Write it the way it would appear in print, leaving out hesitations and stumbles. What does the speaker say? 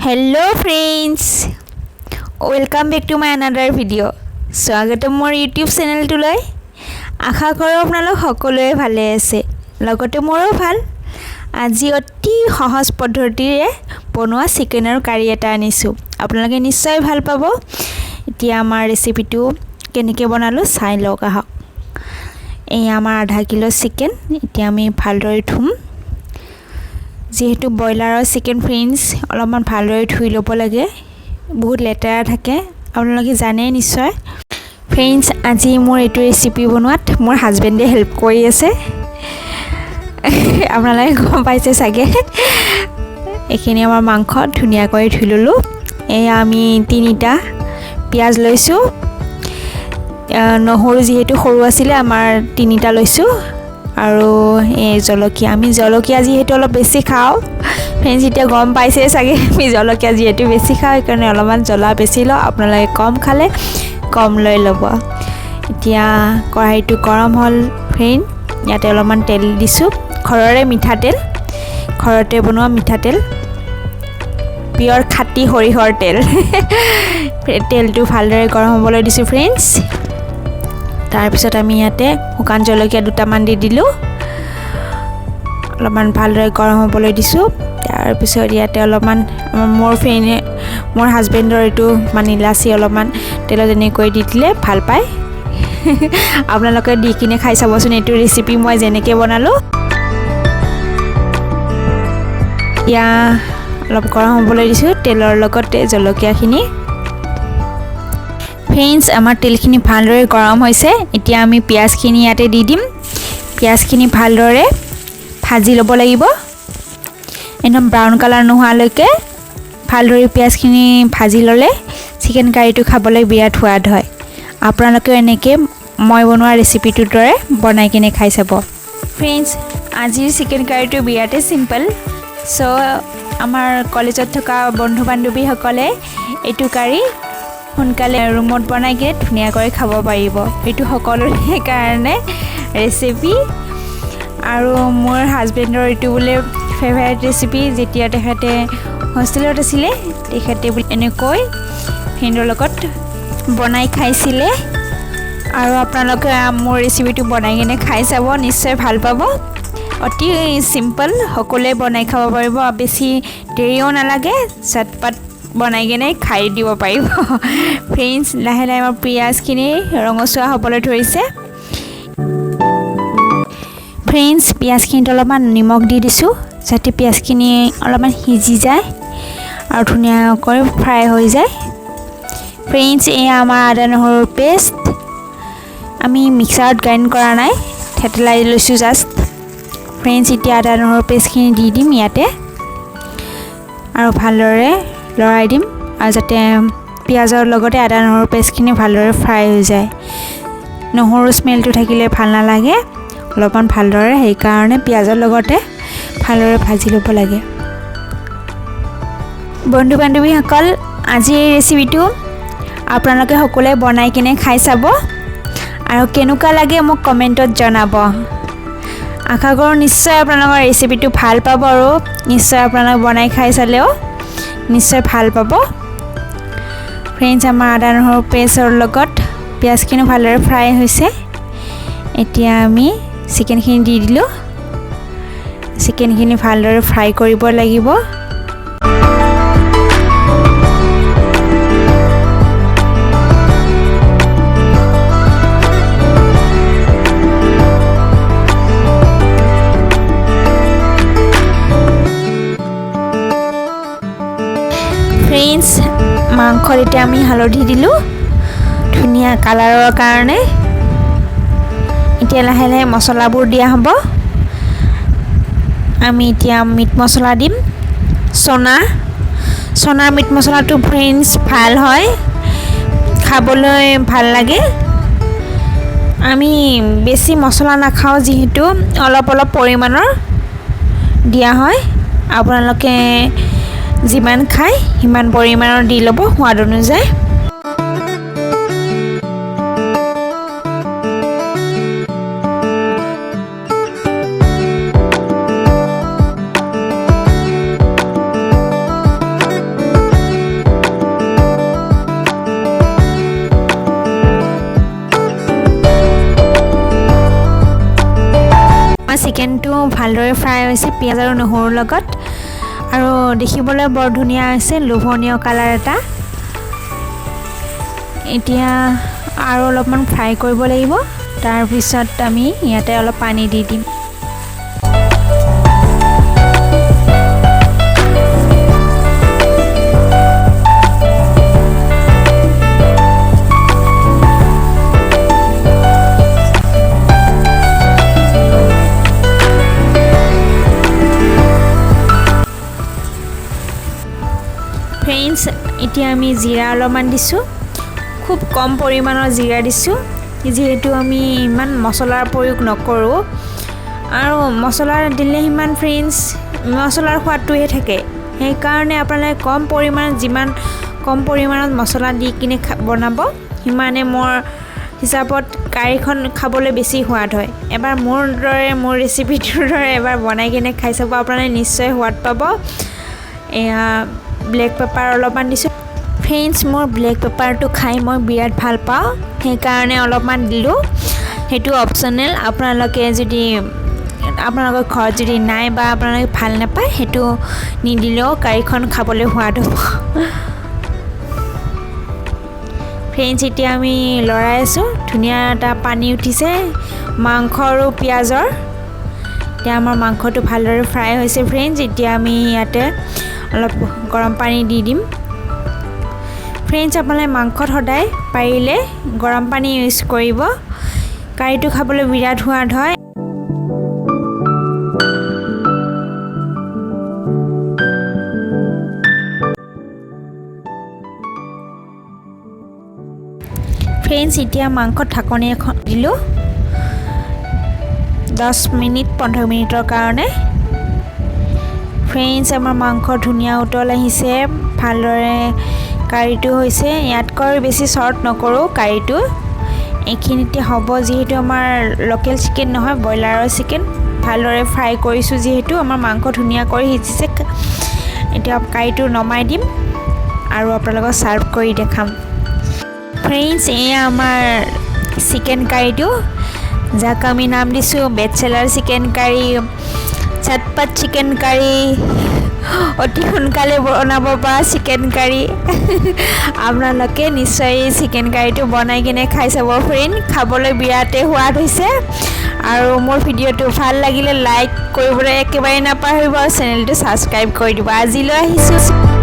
Hello friends, welcome back to my another video. স্বাগতম মোৰ YouTube চেনেলটোলৈ। আশা কৰোঁ আপোনালোক সকলোৱে ভালে আছে। লগতে মোৰো ভাল। আজি অতি সহজ পদ্ধতিৰে বনোৱা চিকেন আৰু কাৰি এটা আনিছো। আপোনালোকে নিশ্চয় ভাল পাব। এতিয়া আমাৰ ৰেচিপিটো কেনেকৈ বনালো চাই লওক আহক। এই আমাৰ আধা কিলো চিকেন এতিয়া আমি ভালদৰে ধুম। যেহেতু বয়লাৰৰ চিকেন ফ্ৰেন্ডছ অলপমান ভালদৰে ধুই ল'ব লাগে, বহুত লেতেৰা থাকে, আপোনালোকে জানে নিশ্চয়। ফ্ৰেন্ডছ, আজি মোৰ এইটো ৰেচিপি বনোৱাত মোৰ হাজবেণ্ডে হেল্প কৰি আছে। আপোনালোকে গম পাইছে চাগে। এইখিনি আমাৰ মাংস ধুনীয়াকৈ ধুই ল'লোঁ। এয়া আমি 3টা পিঁয়াজ লৈছোঁ। নহৰু যিহেতু সৰু আছিলে আমাৰ 3টা লৈছোঁ। আৰু এই জলকীয়া, আমি জলকীয়া যিহেতু অলপ বেছি খাওঁ। ফ্ৰেন্ডছ এতিয়া গম পাইছে চাগে আমি জলকীয়া যিহেতু বেছি খাওঁ, সেইকাৰণে অলপমান জ্বলা বেছি লওঁ। আপোনালোকে কম খালে কম লৈ ল'ব। এতিয়া কড়াইটো গৰম হ'ল ফ্ৰেন্ড, ইয়াতে অলপমান তেল দিছোঁ। ঘৰৰে মিঠাতেল, ঘৰতে বনোৱা মিঠাতেল, পিয়ৰ খাটি সৰিয়হৰ তেল। তেলটো ভালদৰে গৰম হ'বলৈ দিছোঁ ফ্ৰেন্ডছ। তাৰপিছত আমি ইয়াতে শুকান জলকীয়া 2টামান দি দিলোঁ। অলপমান ভালদৰে গৰম হ'বলৈ দিছোঁ। তাৰপিছত ইয়াতে অলপমান মোৰ হাজবেণ্ডৰ এইটো মানে ইলাচি অলপমান তেলত এনেকৈ দি দিলে ভাল পায়। আপোনালোকে দি কিনে খাই চাবচোন এইটো ৰেচিপি মই যেনেকৈ বনালোঁ। এতিয়া অলপ গৰম হ'বলৈ দিছোঁ তেলৰ লগতে জলকীয়াখিনি। ফ্ৰেন্ডছ, আমাৰ তেলখিনি ভালদৰে গৰম হৈছে। এতিয়া আমি পিঁয়াজখিনি ইয়াতে দি দিম। পিঁয়াজখিনি ভালদৰে ভাজি ল'ব লাগিব, একদম ব্ৰাউন কালাৰ নোহোৱালৈকে। ভালদৰে পিঁয়াজখিনি ভাজি ল'লে চিকেন কাৰীটো খাবলৈ বিৰাট সোৱাদ হয়। আপোনালোকেও এনেকৈ মই বনোৱা ৰেচিপিটোৰ দৰে বনাই কিনে খাই চাব। ফ্ৰেন্ডছ, আজিৰ চিকেন কাৰীটো বিৰাটেই চিম্পল। চ' আমাৰ কলেজত থকা বন্ধু বান্ধৱীসকলে এইটো কাৰী সোনকালে ৰুমত বনাই কিনে ধুনীয়াকৈ খাব পাৰিব। এইটো সকলোৰে কাৰণে ৰেচিপি। আৰু মোৰ হাজবেণ্ডৰ এইটো বোলে ফেভাৰিট ৰেচিপি। যেতিয়া তেখেতে হোষ্টেলত আছিলে তেখেতে বোলে এনেকৈ ফ্ৰেণ্ডৰ লগত বনাই খাইছিলে। আৰু আপোনালোকে মোৰ ৰেচিপিটো বনাই কিনে খাই চাব, নিশ্চয় ভাল পাব। অতি চিম্পল, সকলোৱে বনাই খাব পাৰিব। বেছি দেৰিও নালাগে, চটপট বনাই কিনে খাই দিব পাৰিব। ফ্ৰেন্ডছ, লাহে লাহে আমাৰ পিঁয়াজখিনি ৰঙচুৱা হ'বলৈ ধৰিছে। ফ্ৰেন্ডছ, পিঁয়াজখিনিত অলপমান নিমখ দি দিছোঁ যাতে পিঁয়াজখিনি অলপমান সিজি যায় আৰু ধুনীয়াকৈ ফ্ৰাই হৈ যায়। ফ্ৰেন্ডছ, এয়া আমাৰ আদা নহৰুৰ পেষ্ট। আমি মিক্সাৰত গ্ৰাইণ্ড কৰা নাই, থেতেলাই লৈছোঁ জাষ্ট। ফ্ৰেন্ডছ, এতিয়া আদা নহৰুৰ পেষ্টখিনি দি দিম ইয়াতে আৰু ভালদৰে লৰাই দিম, আৰু যাতে পিঁয়াজৰ লগতে আদা নহৰুৰ পেষ্টখিনি ভালদৰে ফ্ৰাই হৈ যায়। নহৰু স্মেলটো থাকিলে ভাল নালাগে, অলপমান ভালদৰে সেইকাৰণে পিঁয়াজৰ লগতে ভালদৰে ভাজি ল'ব লাগে। বন্ধু বান্ধৱীসকল, আজিৰ এই ৰেচিপিটো আপোনালোকে সকলোৱে বনাই কিনে খাই চাব আৰু কেনেকুৱা লাগে মোক কমেণ্টত জনাব। আশা কৰোঁ নিশ্চয় আপোনালোকৰ ৰেচিপিটো ভাল পাব আৰু নিশ্চয় আপোনালোকে বনাই খাই চালেও নিশ্চয় ভাল পাব। ফ্ৰেন্ডছ, আমাৰ আদা নহৰু পেষ্টৰ লগত পিঁয়াজখিনি ভালদৰে ফ্ৰাই হৈছে। এতিয়া আমি চিকেনখিনি দি দিলোঁ। চিকেনখিনি ভালদৰে ফ্ৰাই কৰিব লাগিব। ফ্ৰেন্ডছ, মাংসত এতিয়া আমি হালধি দিলোঁ ধুনীয়া কালাৰৰ কাৰণে। এতিয়া লাহে লাহে মছলাবোৰ দিয়া হ'ব। আমি এতিয়া মিট মছলা দিম। চনাৰ মিট মছলাটো ফ্ৰেন্ডছ ভাল হয়, খাবলৈ ভাল লাগে। আমি বেছি মছলা নাখাওঁ যিহেতু অলপ অলপ পৰিমাণৰ দিয়া হয়। আপোনালোকে যিমান খায় সিমান পৰিমাণৰ দি ল'ব সোৱাদ অনুযায়ী। চিকেনটো ভালদৰে ফ্ৰাই হৈছে পিঁয়াজ আৰু নহৰুৰ লগত আৰু দেখিবলৈ বৰ ধুনীয়া হৈছে লোভনীয় কালাৰ এটা এতিয়া আৰু অলপমান ফ্ৰাই কৰিব লাগিব তাৰ পিছত আমি ইয়াতে অলপ পানী দি দিম ফ্ৰেণ্ডছ এতিয়া আমি জিৰা অলপমান দিছোঁ খুব কম পৰিমাণৰ জিৰা দিছোঁ যেহেতু আমি ইমান মছলাৰ প্ৰয়োগ নকৰোঁ আৰু মছলা দিলে সিমান ফ্ৰেণ্ডছ মছলাৰ সোৱাদটোহে থাকে সেইকাৰণে আপোনালোকে যিমান কম পৰিমাণত মছলা দি কিনে বনাব সিমানে মোৰ হিচাপত কাৰীখন খাবলৈ বেছি সোৱাদ হয় এবাৰ মোৰ ৰেচিপিটোৰ দৰে এবাৰ বনাই কিনে খাই চাব আপোনালোকে নিশ্চয় সোৱাদ পাব এয়া ব্লেক পেপাৰ অলপমান দিছোঁ ফ্ৰেণ্ডছ মোৰ ব্লেক পেপাৰটো খাই মই বিৰাট ভাল পাওঁ সেইকাৰণে অলপমান দিলোঁ সেইটো অপশ্যনেল আপোনালোকৰ ঘৰত যদি নাই বা আপোনালোকে ভাল নাপায় সেইটো নিদিলেও কাৰীখন খাবলৈ সোৱাদ হ'ব ফ্ৰেণ্ডছ এতিয়া আমি লৰাই আছোঁ ধুনীয়া এটা পানী উঠিছে মাংস আৰু পিঁয়াজৰ এতিয়া আমাৰ মাংসটো ভালদৰে ফ্ৰাই হৈছে ফ্ৰেণ্ডছ এতিয়া আমি ইয়াতে অলপ গৰম পানী দি দিম ফ্ৰেণ্ডছ আপোনালোকে মাংসত সদায় পাৰিলে গৰম পানী ইউজ কৰিব কাৰীটো খাবলৈ বিৰাট সোৱাদ হয় ফ্ৰেণ্ডছ এতিয়া মাংসত ঢাকনি এখন দিলোঁ 10 মিনিট 15 মিনিটৰ কাৰণে ফ্ৰেণ্ডছ আমাৰ মাংস ধুনীয়া উতল আহিছে ভালদৰে কাৰীটো হৈছে ইয়াতকৈ বেছি শ্বৰ্ট নকৰোঁ কাৰীটো এইখিনিতে হ'ব যিহেতু আমাৰ লোকেল চিকেন নহয় ব্ৰইলাৰৰ চিকেন ভালদৰে ফ্ৰাই কৰিছোঁ যিহেতু আমাৰ মাংস ধুনীয়া কৰি সিজিছে এতিয়া কাৰীটো নমাই দিম আৰু আপোনালোকক ছাৰ্ভ কৰি দেখাম ফ্ৰেণ্ডছ এয়া আমাৰ চিকেন কাৰীটো যাক আমি নাম দিছোঁ বেচেলাৰ চিকেন কাৰী চটপট চিকেন কাৰী অতি সোনকালে বনাব পৰা চিকেন কাৰী আপোনালোকে নিশ্চয় এই চিকেন কাৰীটো বনাই কিনে খাই চাব ফ্ৰেণ্ড খাবলৈ বিৰাটেই সোৱাদ হৈছে আৰু মোৰ ভিডিঅ'টো ভাল লাগিলে লাইক কৰিবলৈ একেবাৰে নাপাহৰিব চেনেলটো ছাবস্ক্ৰাইব কৰি দিব আজিলৈ আহিছোঁ